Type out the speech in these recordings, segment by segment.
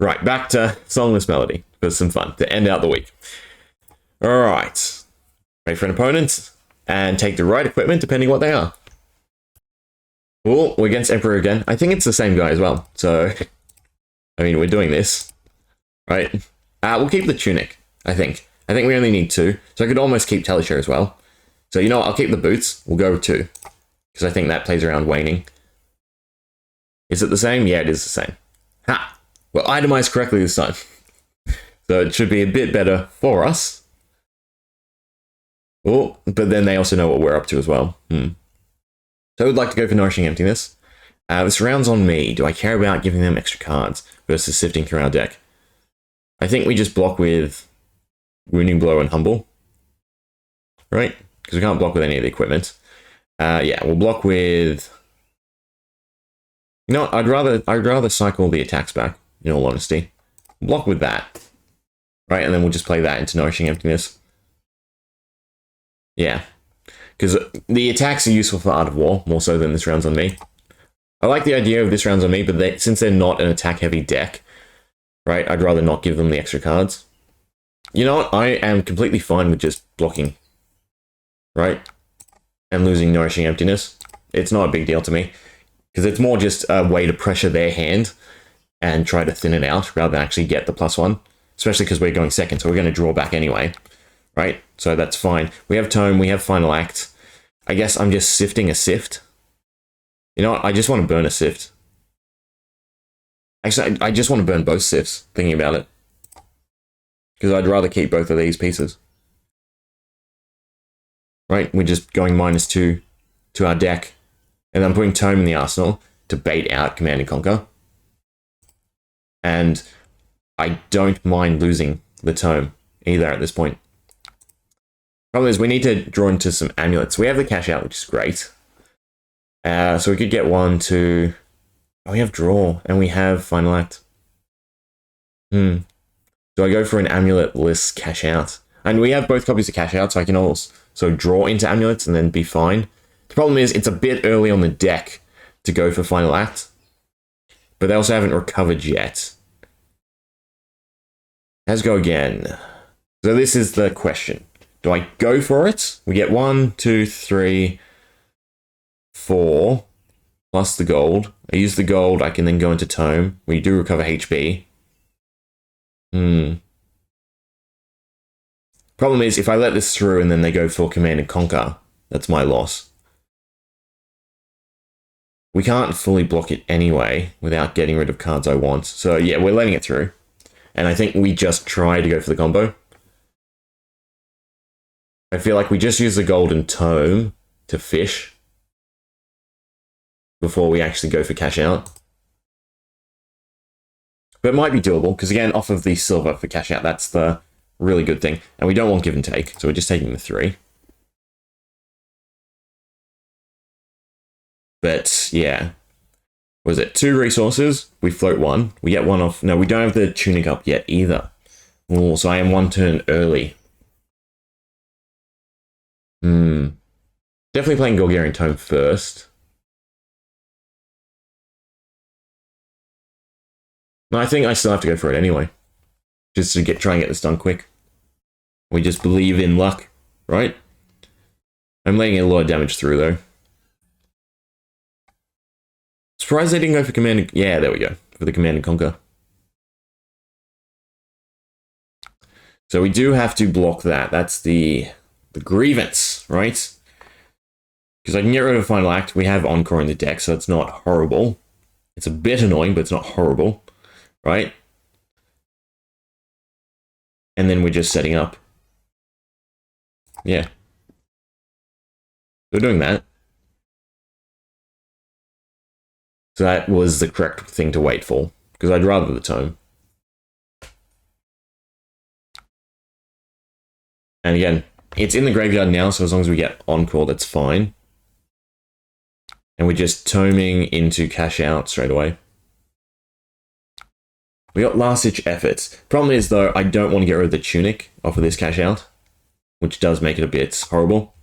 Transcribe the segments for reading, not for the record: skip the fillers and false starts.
Right, back to Songless Melody for some fun to end out the week. Alright. Wait for an opponent and take the right equipment depending what they are. Well, we're against Emperor again. I think it's the same guy as well. So, I mean, we're doing this. Right? We'll keep the tunic, I think. I think we only need 2. So I could almost keep Talishar as well. So, you know what? I'll keep the boots. We'll go with 2. Because I think that plays around waning. Is it the same? Yeah, it is the same. Ha! Well, itemized correctly this time. So it should be a bit better for us. Oh, but then they also know what we're up to as well. So I would like to go for Nourishing Emptiness. This round's on me. Do I care about giving them extra cards versus sifting through our deck? I think we just block with Wounding Blow and Humble. Right? Because we can't block with any of the equipment. Yeah, we'll block with... You know what? I'd rather cycle the attacks back, in all honesty. Block with that. Right, and then we'll just play that into Nourishing Emptiness. Yeah. Because the attacks are useful for Art of War, more so than this round's on me. I like the idea of this round's on me, but since they're not an attack-heavy deck, right, I'd rather not give them the extra cards. You know what? I am completely fine with just blocking. Right? And losing Nourishing Emptiness. It's not a big deal to me. Because it's more just a way to pressure their hand and try to thin it out rather than actually get the +1. Especially because we're going second, so we're going to draw back anyway. Right? So that's fine. We have Tome, we have Final Act. I guess I'm just sifting a Sift. You know what? I just want to burn a Sift. Actually, I just want to burn both Sifts, thinking about it. Because I'd rather keep both of these pieces. Right? We're just going -2 to our deck. And I'm putting Tome in the arsenal to bait out Command and Conquer. And I don't mind losing the Tome either at this point. Problem is, we need to draw into some amulets. We have the cash out, which is great. So we could get 1, 2... Oh, we have draw, and we have Final Act. Do I go for an amulet-less cash out? And we have both copies of cash out, so I can also draw into amulets and then be fine. The problem is, it's a bit early on the deck to go for Final Act. But they also haven't recovered yet. Let's go again. So this is the question. Do I go for it? We get 1, 2, 3, 4, plus the gold. I use the gold, I can then go into Tome. We do recover HB. Problem is, if I let this through and then they go for Command and Conquer, that's my loss. We can't fully block it anyway without getting rid of cards I want. So yeah, we're letting it through. And I think we just try to go for the combo. I feel like we just use the golden Tome to fish before we actually go for cash out. But it might be doable, because again, off of the silver for cash out, that's the really good thing. And we don't want give and take, so we're just taking the 3. But yeah, was it 2 resources? We float 1. We get 1 off. No, we don't have the tunic up yet either. Oh, so I am 1 turn early. Definitely playing Golgarian Tome first. No, I think I still have to go for it anyway. Just to try and get this done quick. We just believe in luck, right? I'm laying a lot of damage through though. Surprised they didn't go for Command. Yeah, there we go. For the Command and Conquer. So we do have to block that. That's the grievance, right? Because I can get rid of Final Act. We have Encore in the deck, so it's not horrible. It's a bit annoying, but it's not horrible, right? And then we're just setting up. Yeah. We're doing that. So that was the correct thing to wait for, because I'd rather the Tome. And again, it's in the graveyard now, so as long as we get Encore, that's fine. And we're just Toming into cash out straight away. We got last ditch efforts. Problem is though, I don't want to get rid of the tunic off of this cash out, which does make it a bit horrible.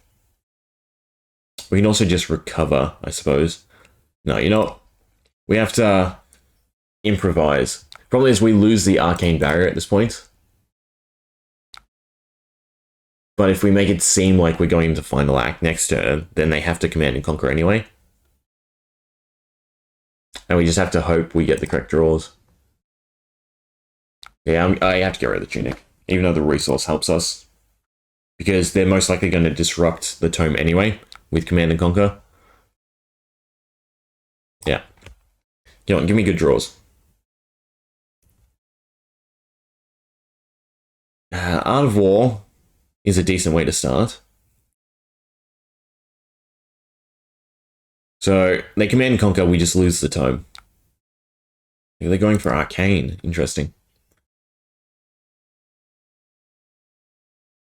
We can also just recover, I suppose. No, you know what? We have to improvise. Probably as we lose the arcane barrier at this point. But if we make it seem like we're going into final act next turn, then they have to command and conquer anyway. And we just have to hope we get the correct draws. Yeah, I have to get rid of the tunic, even though the resource helps us. Because they're most likely going to disrupt the tome anyway, with command and conquer. Yeah. Come on, give me good draws. Art of War is a decent way to start. So, they command and conquer, we just lose the tome. They're going for arcane. Interesting.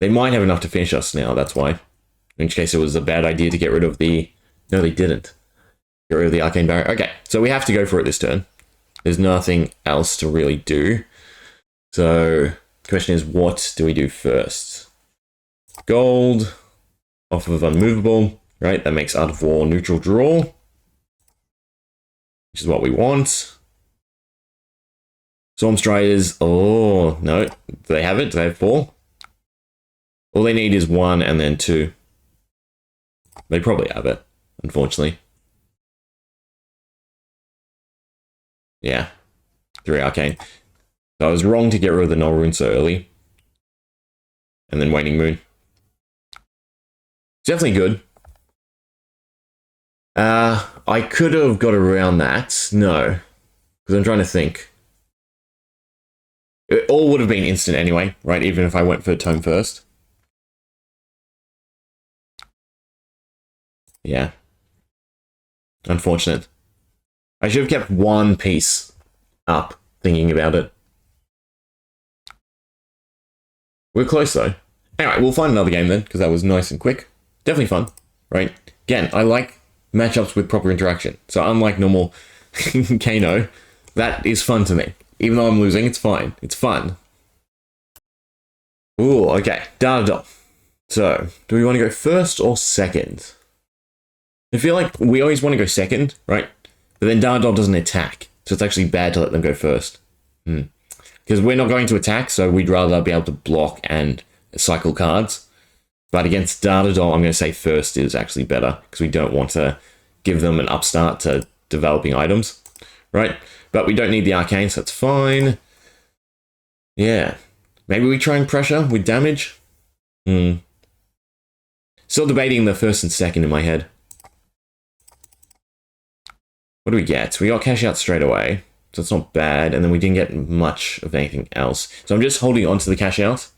They might have enough to finish us now, that's why. In which case it was a bad idea to get rid of the... No, they didn't. Get rid of the arcane barrier. Okay, so we have to go for it this turn. There's nothing else to really do. So, the question is, what do we do first? Gold, off of unmovable, right? That makes Art of War neutral draw, which is what we want. Storm Striders, oh, no. Do they have it? Do they have 4? All they need is 1 and then 2. They probably have it, unfortunately. Yeah. 3 arcane. So I was wrong to get rid of the Null Rune so early. And then Waning Moon. It's definitely good. I could have got around that. No. Because I'm trying to think. It all would have been instant anyway, right? Even if I went for Tome first. Yeah. Unfortunate. I should have kept one piece up, thinking about it. We're close though. Anyway, we'll find another game then, because that was nice and quick. Definitely fun, right? Again, I like matchups with proper interaction. So unlike normal Kano, that is fun to me. Even though I'm losing, it's fine. It's fun. Ooh, okay. Dada. So, do we want to go first or second? I feel like we always want to go second, right? But then Dada doesn't attack. So it's actually bad to let them go first. Because we're not going to attack, so we'd rather be able to block and cycle cards. But against Dada, I'm going to say first is actually better, because we don't want to give them an upstart to developing items, right? But we don't need the arcane, so that's fine. Yeah. Maybe we try and pressure with damage? Still debating the first and second in my head. What do we get? We got cash out straight away, so it's not bad, and then we didn't get much of anything else. So I'm just holding on to the cash out.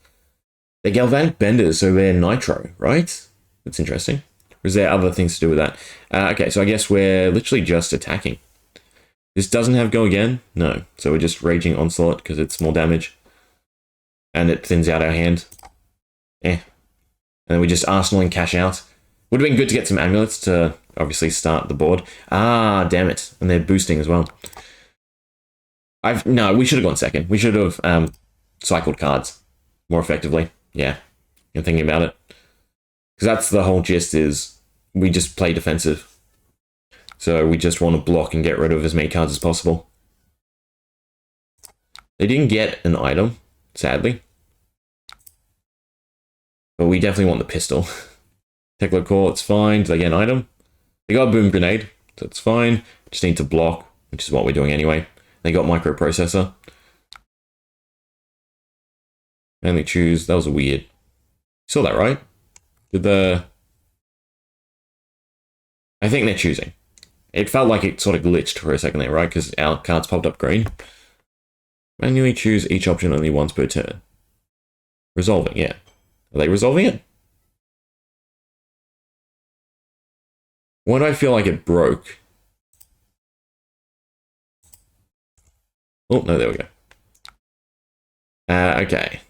They're Galvanic Benders, so they're Nitro, right? That's interesting. Or is there other things to do with that? Okay, so I guess we're literally just attacking. This doesn't have Go Again? No. So we're just Raging Onslaught because it's more damage. And it thins out our hand. And then we just Arsenal and cash out. Would have been good to get some amulets to obviously start the board. Ah, damn it. And they're boosting as well. No, we should have gone second. We should have cycled cards more effectively. Yeah, I'm thinking about it. Because that's the whole gist is we just play defensive. So we just want to block and get rid of as many cards as possible. They didn't get an item, sadly. But we definitely want the pistol. Teklo Core, it's fine. Do they get an item? They got a Boom Grenade, so it's fine. Just need to block, which is what we're doing anyway. They got Microprocessor. Only choose, that was weird. You saw that, right? I think they're choosing. It felt like it sort of glitched for a second there, right? Because our cards popped up green. Manually choose each option only once per turn. Resolving, yeah. Are they resolving it? Why do I feel like it broke? Oh, no, there we go. Okay.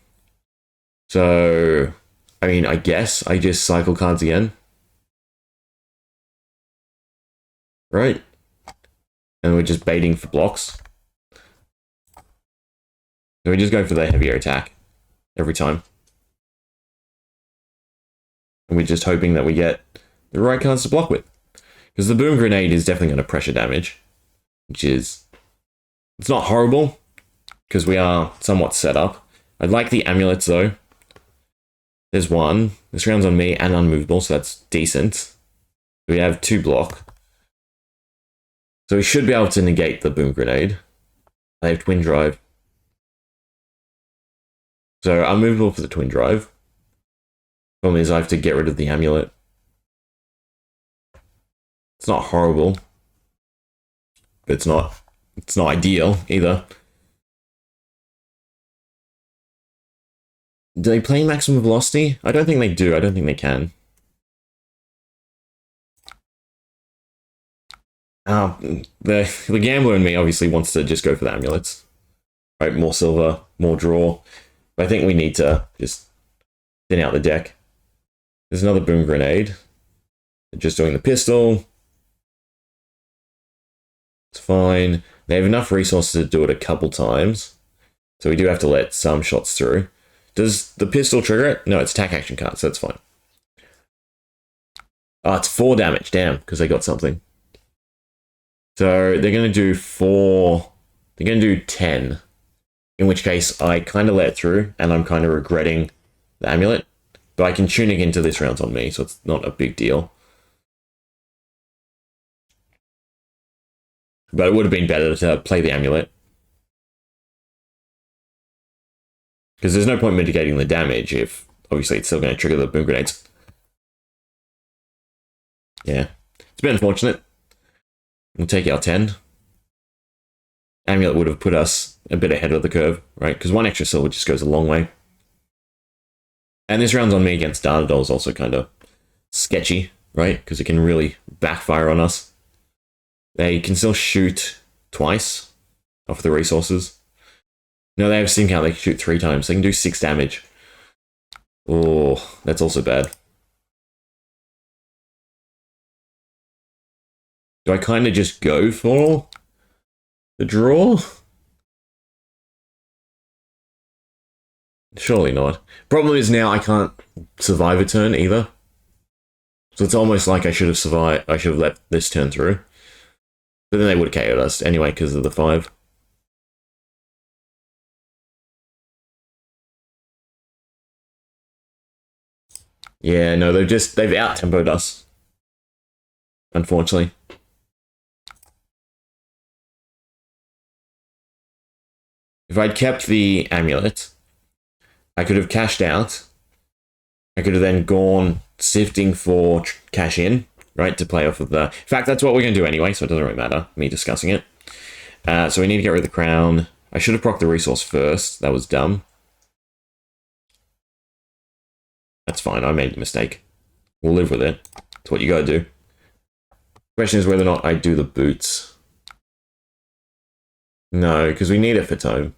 So, I mean, I guess I just cycle cards again. Right? And we're just baiting for blocks. So we just go for the heavier attack every time. And we're just hoping that we get the right cards to block with. Because the Boom Grenade is definitely going to pressure damage. Which is... It's not horrible. because we are somewhat set up. I'd like the amulets, though. There's one. This round's on me and unmovable, so that's decent. We have 2 block. So we should be able to negate the boom grenade. They have twin drive. So unmovable for the twin drive. Problem is I have to get rid of the amulet. It's not horrible. But it's not ideal either. Do they play maximum velocity? I don't think they do. I don't think they can. The gambler in me obviously wants to just go for the amulets. Right, more silver, more draw. But I think we need to just thin out the deck. There's another boom grenade. Just doing the pistol. It's fine. They have enough resources to do it a couple times. So we do have to let some shots through. Does the pistol trigger it? No, it's attack action card, so that's fine. Oh, it's 4 damage. Damn, because they got something. So they're going to do 4. They're going to do 10. In which case, I kind of let it through, and I'm kind of regretting the amulet. But I can tune it into this round on me, so it's not a big deal. But it would have been better to play the amulet. Because there's no point mitigating the damage if, obviously, it's still going to trigger the boom grenades. Yeah. It's been unfortunate. We'll take our 10. Amulet would have put us a bit ahead of the curve, right? Because 1 extra silver just goes a long way. And this round's on me against Data Doll is also kind of sketchy, right? Because it can really backfire on us. They can still shoot twice off the resources. No, they have Sim count. They can shoot 3 times. They can do 6 damage. Oh, that's also bad. Do I kind of just go for the draw? Surely not. Problem is now I can't survive a turn either. So it's almost like I should have survived. I should have let this turn through. But then they would have KO'd us anyway because of the 5. Yeah, no, they've out-tempoed us. Unfortunately. If I'd kept the amulet, I could have cashed out. I could have then gone sifting for cash in, right, to play off of the... In fact, that's what we're going to do anyway, so it doesn't really matter, me discussing it. So we need to get rid of the crown. I should have procced the resource first. That was dumb. That's fine, I made a mistake. We'll live with it. That's what you gotta do. Question is whether or not I do the boots. No, because we need it for tome.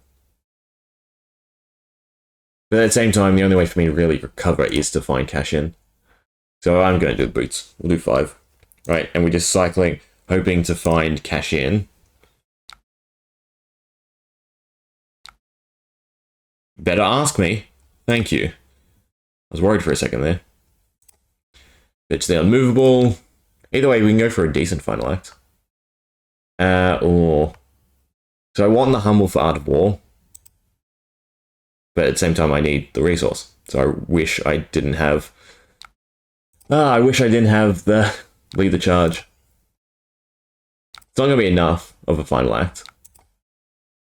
But at the same time, the only way for me to really recover is to find cash in. So I'm going to do the boots. We'll do 5. Right, and we're just cycling, hoping to find cash in. Better ask me. Thank you. I was worried for a second there. It's the unmovable. Either way, we can go for a decent final act. So I want the humble for Art of War. But at the same time, I need the resource. So I wish I didn't have... I wish I didn't have the lead the charge. It's not going to be enough of a final act.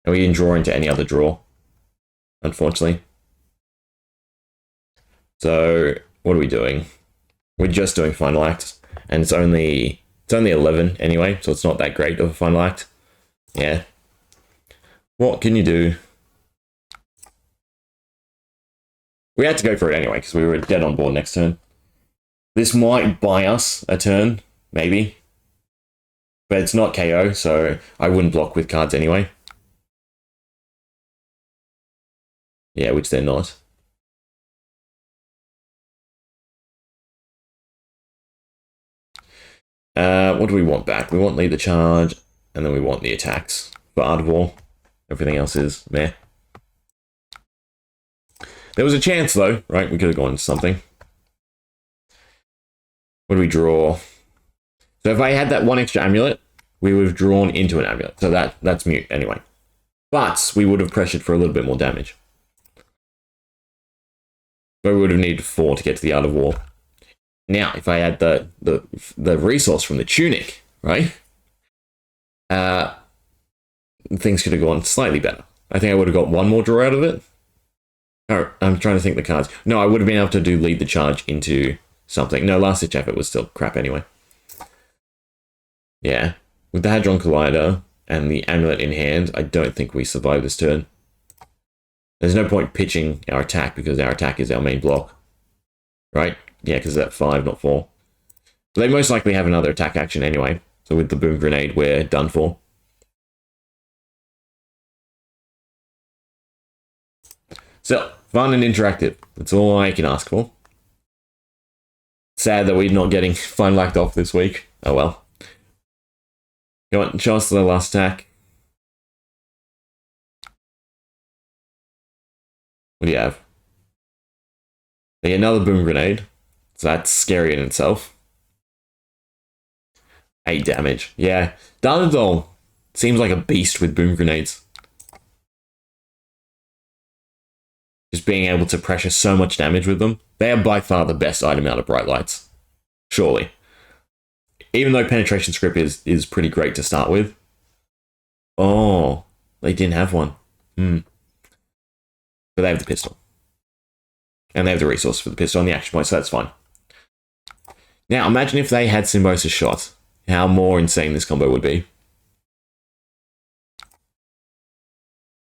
And we didn't draw into any other draw. Unfortunately. So, what are we doing? We're just doing final act. And it's only 11 anyway, so it's not that great of a final act. Yeah. What can you do? We had to go for it anyway, because we were dead on board next turn. This might buy us a turn, maybe. But it's not KO, so I wouldn't block with cards anyway. Yeah, which they're not. What do we want back? We want lead the charge, and then we want the attacks for Art of War. Everything else is meh. There was a chance, though, right? We could have gone into something. What do we draw? So if I had that 1 extra amulet, we would have drawn into an amulet. So that's mute anyway. But we would have pressured for a little bit more damage. But we would have needed 4 to get to the Art of War. Now, if I add the resource from the tunic, right? Things could have gone slightly better. I think I would have got 1 more draw out of it. Oh, I'm trying to think the cards. No, I would have been able to lead the charge into something. No, Last Ditch Effort was still crap anyway. Yeah. With the Hadron Collider and the Amulet in hand, I don't think we survive this turn. There's no point pitching our attack because our attack is our main block. Right? Yeah, because that's 5, not 4. But they most likely have another attack action anyway. So with the Boom Grenade, we're done for. So, fun and interactive. That's all I can ask for. Sad that we're not getting Final Act off this week. Oh well. Go on, show us the last attack. What do you have? They get another Boom Grenade. So that's scary in itself. 8 damage. Yeah. Darnadol seems like a beast with Boom Grenades. Just being able to pressure so much damage with them. They are by far the best item out of Bright Lights. Surely. Even though Penetration Script is pretty great to start with. Oh, they didn't have one. But they have the pistol. And they have the resource for the pistol and the action point, so that's fine. Now, imagine if they had Symbiosis Shot. How more insane this combo would be.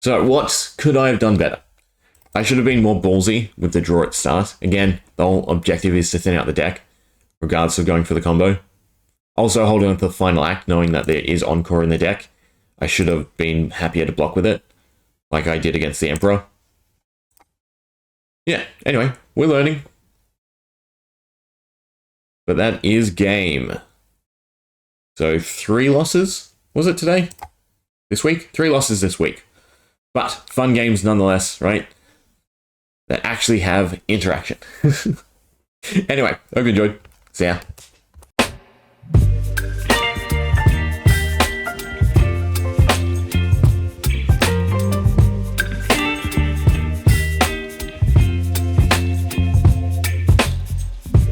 So, what could I have done better? I should have been more ballsy with the draw at start. Again, the whole objective is to thin out the deck, regardless of going for the combo. Also, holding on to the final act, knowing that there is Encore in the deck. I should have been happier to block with it, like I did against the Emperor. Yeah, anyway, we're learning. But that is game. So 3 losses, was it today? This week? 3 losses this week. But fun games nonetheless, right? That actually have interaction. Anyway, hope you enjoyed. See ya.